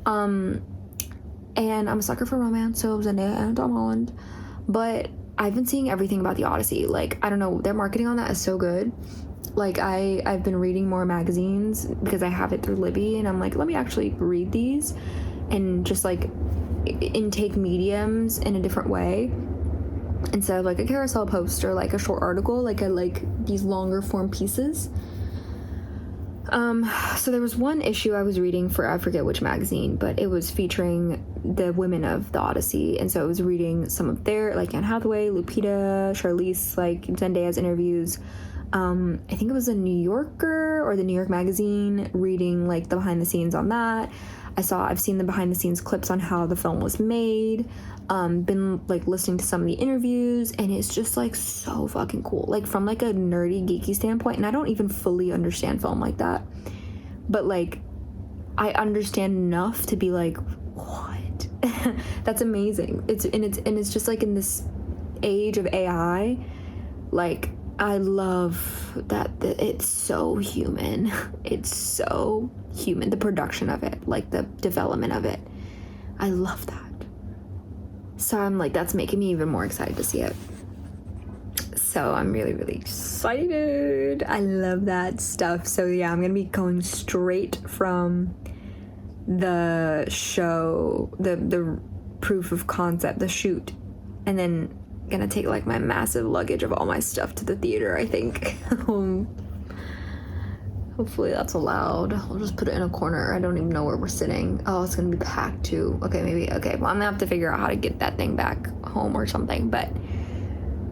A: And I'm a sucker for romance, so Zendaya and Tom Holland. But I've been seeing everything about the Odyssey. Like, I don't know, their marketing on that is so good. Like, I've been reading more magazines because I have it through Libby, and I'm like, let me actually read these and just like intake mediums in a different way. Instead of like a carousel post or like a short article, like I like these longer form pieces. So there was one issue I was reading for, I forget which magazine, but it was featuring the women of the Odyssey. And so I was reading some of their, like Anne Hathaway, Lupita, Charlize, like Zendaya's interviews. I think it was the New Yorker or the New York Magazine, reading like the behind the scenes on that. I've seen the behind the scenes clips on how the film was made, been like listening to some of the interviews, and it's just like so fucking cool. Like from like a nerdy, geeky standpoint, and I don't even fully understand film like that, but like I understand enough to be like, what? That's amazing. It's just like in this age of AI, like I love that it's so human. It's so human. The production of it, like the development of it. I love that. So I'm like, that's making me even more excited to see it. So I'm really, really excited. I love that stuff. So yeah, I'm going to be going straight from the show, the proof of concept, the shoot, and then gonna take like my massive luggage of all my stuff to the theater, I think. Hopefully that's allowed. I'll just put it in a corner. I don't even know where we're sitting. Oh, it's gonna be packed too. Okay, maybe. Okay, well, I'm gonna have to figure out how to get that thing back home or something, but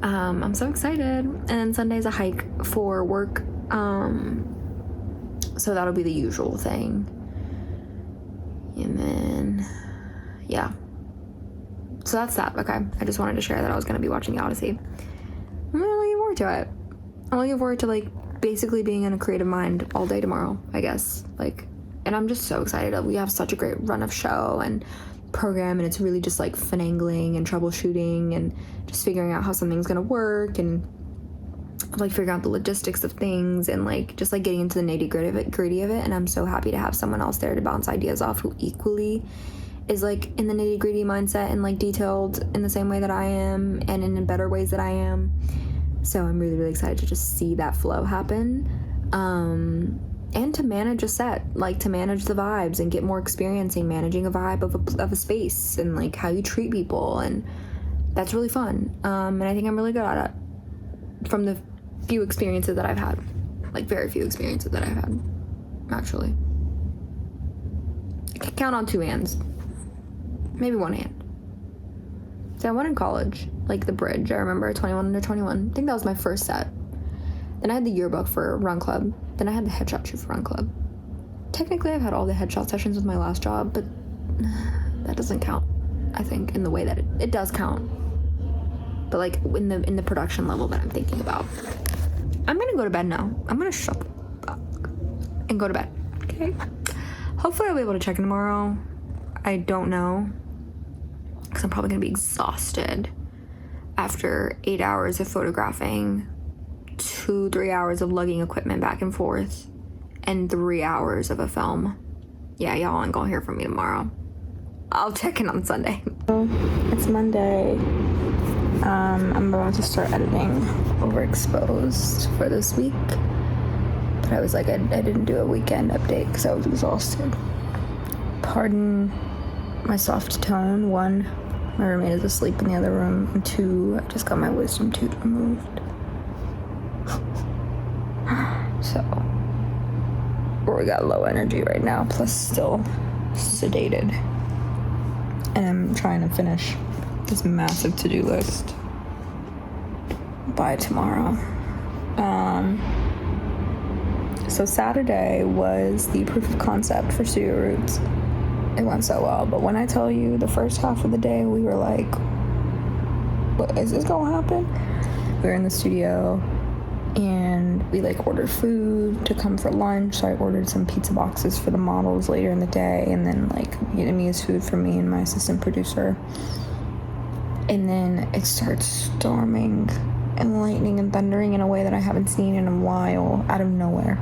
A: I'm so excited. And then Sunday's a hike for work, so that'll be the usual thing. And then yeah, so that's that. Okay, I just wanted to share that I was going to be watching the Odyssey. I'm really looking forward to it. I'm looking forward to like basically being in a creative mind all day tomorrow, I guess. Like, and I'm just so excited. We have such a great run of show and program, and it's really just like finagling and troubleshooting and just figuring out how something's going to work, and like figuring out the logistics of things, and like just like getting into the nitty-gritty of it. And I'm so happy to have someone else there to bounce ideas off who equally is like in the nitty-gritty mindset and like detailed in the same way that I am, and in better ways that I am. So I'm really, really excited to just see that flow happen, and to manage a set, like to manage the vibes and get more experience in managing a vibe of a space and like how you treat people, and that's really fun. And I think I'm really good at it from the few experiences that I've had, like very few experiences that I've had, actually. I can count on two hands. Maybe one hand. So I went in college, like the bridge. I remember 21 under 21. I think that was my first set. Then I had the yearbook for Run Club. Then I had the headshot shoot for Run Club. Technically, I've had all the headshot sessions with my last job, but that doesn't count, I think, in the way that it does count. But like in the production level that I'm thinking about. I'm gonna go to bed now. I'm gonna shut up and go to bed, okay? Hopefully I'll be able to check in tomorrow. I don't know, because I'm probably going to be exhausted after 8 hours of photographing, 2-3 hours of lugging equipment back and forth, and 3 hours of a film. Yeah, y'all ain't going to hear from me tomorrow. I'll check in on Sunday. It's Monday. I'm about to start editing OverExposed for this week. But I was like, I didn't do a weekend update because I was exhausted. Pardon my soft tone. 1, my roommate is asleep in the other room. And 2, I just got my wisdom tooth removed. So, we got low energy right now, plus still sedated. And I'm trying to finish this massive to-do list. by tomorrow. So Saturday was the proof of concept for Studio Roots. It went so well, but when I tell you the first half of the day, we were like, what is this gonna happen? We were in the studio and we like ordered food to come for lunch. So I ordered some pizza boxes for the models later in the day, and then like Vietnamese food for me and my assistant producer. And then it starts storming and lightning and thundering in a way that I haven't seen in a while, out of nowhere,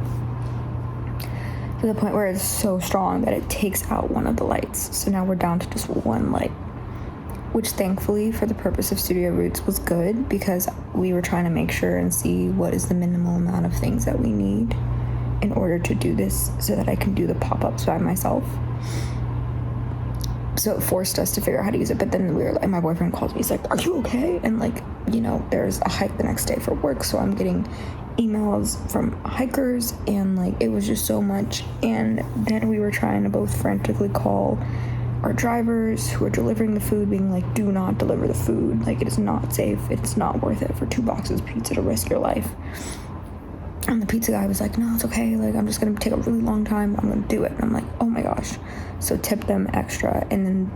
A: to the point where it's so strong that it takes out one of the lights. So now we're down to just one light, which thankfully for the purpose of Studio Roots was good, because we were trying to make sure and see what is the minimal amount of things that we need in order to do this so that I can do the pop-ups by myself. So it forced us to figure out how to use it. But then we were like, my boyfriend calls me, he's like, are you okay? And like, you know, there's a hike the next day for work, so I'm getting emails from hikers, and like it was just so much. And then we were trying to both frantically call our drivers who are delivering the food, being like, do not deliver the food, like it is not safe, it's not worth it for 2 boxes of pizza to risk your life. And the pizza guy was like, no, it's okay, like I'm just gonna take a really long time, I'm gonna do it. And I'm like, oh my gosh. So tip them extra. And then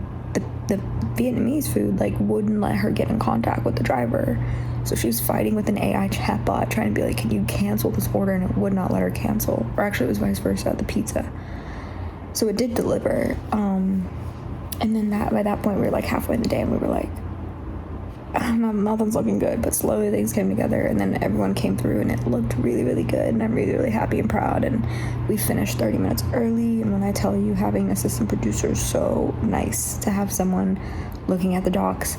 A: the Vietnamese food like wouldn't let her get in contact with the driver, so she was fighting with an AI chatbot trying to be like, can you cancel this order? And it would not let her cancel. Or actually it was vice versa, the pizza. So it did deliver. And then by that point we were like halfway in the day, and we were like, nothing's looking good. But slowly things came together, and then everyone came through, and it looked really, really good. And I'm really, really happy and proud. And we finished 30 minutes early. And when I tell you, having an assistant producer is so nice, to have someone looking at the docs,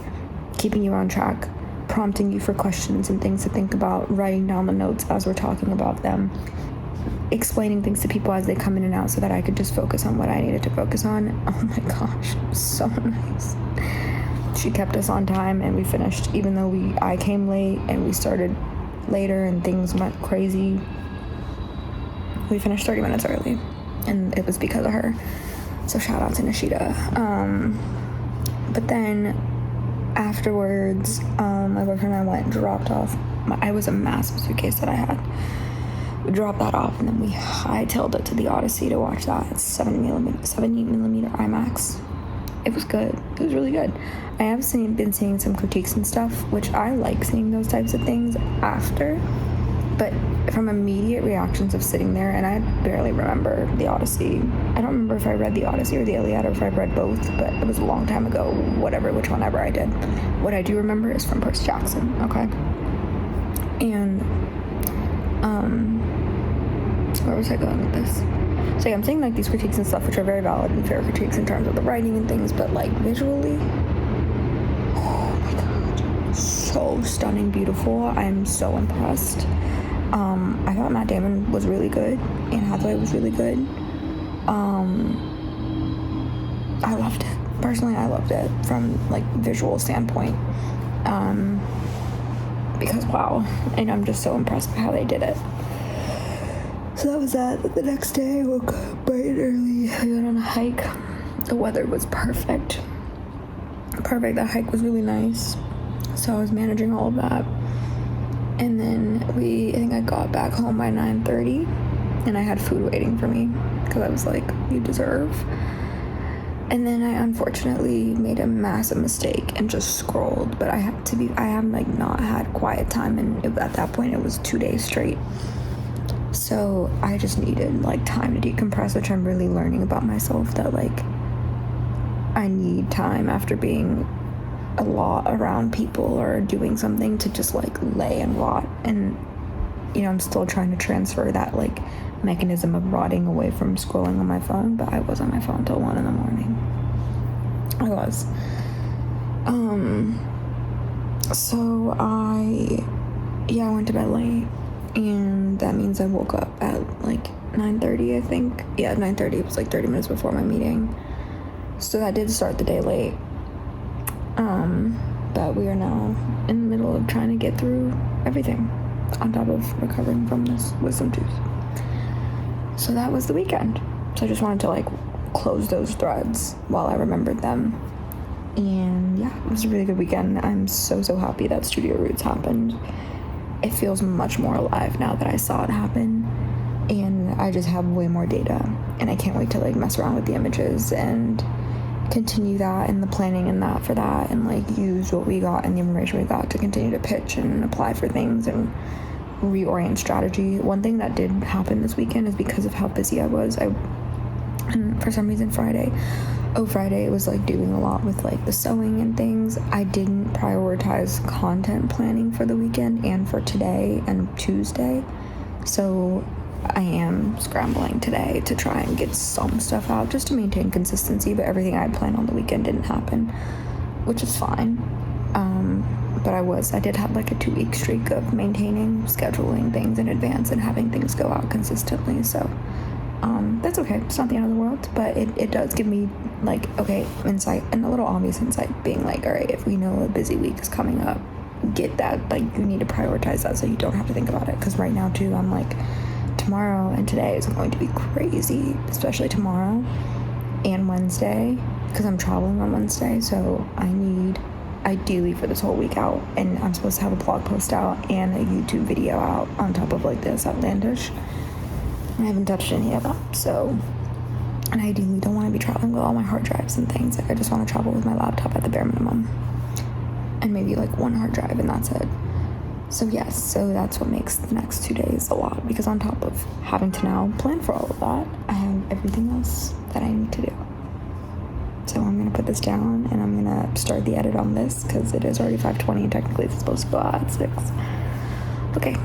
A: keeping you on track, prompting you for questions and things to think about, writing down the notes as we're talking about them, explaining things to people as they come in and out, so that I could just focus on what I needed to focus on. Oh my gosh, it was so nice. She kept us on time, and we finished, even though I came late and we started later and things went crazy. We finished 30 minutes early, and it was because of her. So shout out to Nishida. But then afterwards, my boyfriend and I went and dropped off. It was a massive suitcase that I had. We dropped that off, and then we hightailed it to the Odyssey to watch that 70mm IMAX. It was good. It was really good. I have been seeing some critiques and stuff, which I like seeing those types of things after. But from immediate reactions of sitting there, and I barely remember the Odyssey. I don't remember if I read the Odyssey or the Iliad, or if I read both, but it was a long time ago, which one ever I did. What I do remember is from Percy Jackson, okay? And, where was I going with this? So yeah, I'm saying like these critiques and stuff, which are very valid and fair critiques in terms of the writing and things, but like visually, oh my god, so stunning, beautiful. I'm so impressed. I thought Matt Damon was really good, Anne Hathaway was really good. I loved it. Personally, I loved it from like visual standpoint. Because wow, and I'm just so impressed by how they did it. So that was that. The next day I woke up bright and early. I went on a hike. The weather was perfect. That hike was really nice. So I was managing all of that. And then I think I got back home by 9:30, and I had food waiting for me, because I was like, you deserve. And then I unfortunately made a massive mistake and just scrolled. But I have like not had quiet time, and at that point it was 2 days straight. So I just needed like time to decompress, which I'm really learning about myself, that like I need time after being a lot around people or doing something to just like lay and rot. And you know, I'm still trying to transfer that like mechanism of rotting away from scrolling on my phone, but I was on my phone till 1 a.m. I was. So I went to bed late, and that means I woke up at like 9:30, I think. Yeah, 9:30. It was like 30 minutes before my meeting. So that did start the day late. But we are now in the middle of trying to get through everything, on top of recovering from this wisdom tooth. So that was the weekend. So I just wanted to like close those threads while I remembered them. And yeah, it was a really good weekend. I'm so happy that Studio Roots happened. it feels much more alive now that I saw it happen, and I just have way more data, and I can't wait to like mess around with the images and continue that and the planning and that for that, and like use what we got and the information we got to continue to pitch and apply for things and reorient strategy. One thing that did happen this weekend is because of how busy I was, and for some reason Friday was like doing a lot with like the sewing and things. I didn't prioritize content planning for the weekend and for today and Tuesday, so I am scrambling today to try and get some stuff out just to maintain consistency, but everything I had planned on the weekend didn't happen, which is fine. But I did have like a 2-week streak of maintaining, scheduling things in advance and having things go out consistently, so that's okay. It's not the end of the world, but it does give me like, okay, insight, and a little obvious insight, being like, all right, if we know a busy week is coming up, get that, like, you need to prioritize that so you don't have to think about it, because right now too, I'm like, tomorrow and today is going to be crazy, especially tomorrow and Wednesday, because I'm traveling on Wednesday, so I need ideally for this whole week out, and I'm supposed to have a blog post out and a YouTube video out on top of like this outlandish. I haven't touched any of that, so, and I ideally don't want to be traveling with all my hard drives and things. Like, I just want to travel with my laptop at the bare minimum, and maybe like one hard drive, and that's it. So yes, so that's what makes the next 2 days a lot, because on top of having to now plan for all of that, I have everything else that I need to do. So I'm going to put this down, and I'm going to start the edit on this, because it is already 5:20, and technically it's supposed to go out at 6. Okay.